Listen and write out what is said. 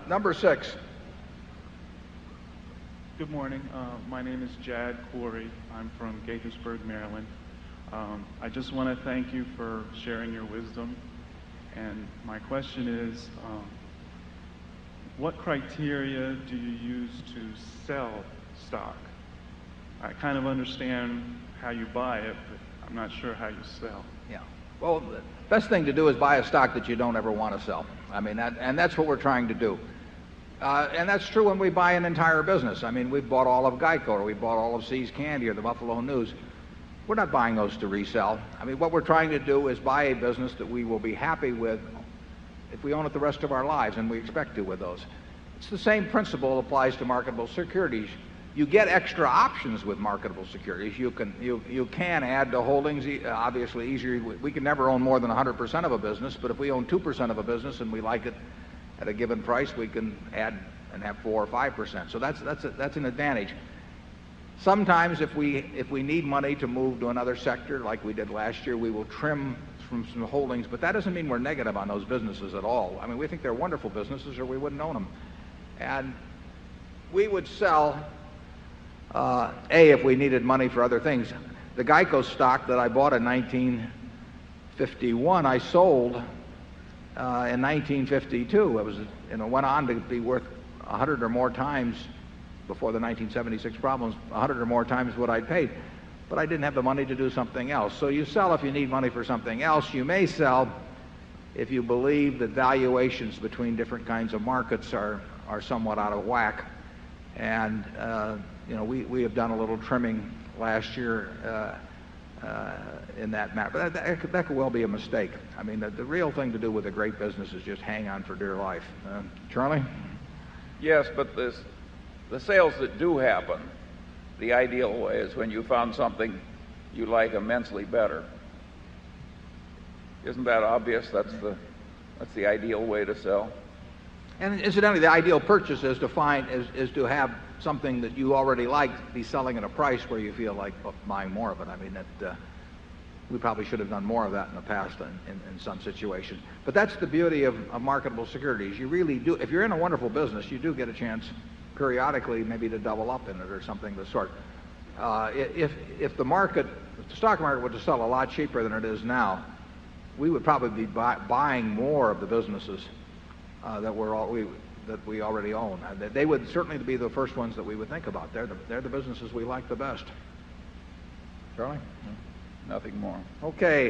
Number 6. Good morning. My name is Jad Corey. I'm from Gaithersburg, Maryland. I just want to thank you for sharing your wisdom. And my question is, what criteria do you use to sell stock? I kind of understand how you buy it, but I'm not sure how you sell. Yeah. Well, the best thing to do is buy a stock that you don't ever want to sell. I mean, that's what we're trying to do. And that's true when we buy an entire business. I mean, we've bought all of Geico, or we bought all of See's Candy, or the Buffalo News. We're not buying those to resell. I mean, what we're trying to do is buy a business that we will be happy with if we own it the rest of our lives, and we expect to with those. It's the same principle applies to marketable securities. You get extra options with marketable securities. You can add to holdings, obviously easier. We can never own more than 100% of a business, but if we own 2% of a business and we like it at a given price, we can add and have 4 or 5%. So that's an advantage. Sometimes if we need money to move to another sector, like we did last year, we will trim from some holdings, but that doesn't mean we're negative on those businesses at all. I mean, we think they're wonderful businesses, or we wouldn't own them. And we would sell, if we needed money for other things. The Geico stock that I bought in 1951, I sold in 1952. It was, went on to be worth 100 or more times, before the 1976 problems, 100 or more times what I'd paid. But I didn't have the money to do something else. So you sell if you need money for something else. You may sell if you believe that valuations between different kinds of markets are somewhat out of whack. And we have done a little trimming last year in that matter. But that could well be a mistake. I mean, the real thing to do with a great business is just hang on for dear life. Charlie? Yes, but the sales that do happen, the ideal way is when you found something you like immensely better. Isn't that obvious? That's the ideal way to sell. And incidentally, the ideal purchase is to have something that you already like be selling at a price where you feel like buying more of it. I mean, we probably should have done more of that in the past in some situations. But that's the beauty of marketable securities. You really do, if you're in a wonderful business, you do get a chance periodically maybe to double up in it or something of the sort. If the stock market were to sell a lot cheaper than it is now, we would probably be buying more of the businesses that we already own. They would certainly be the first ones that we would think about. They're the businesses we like the best. Charlie? Nothing more. Okay.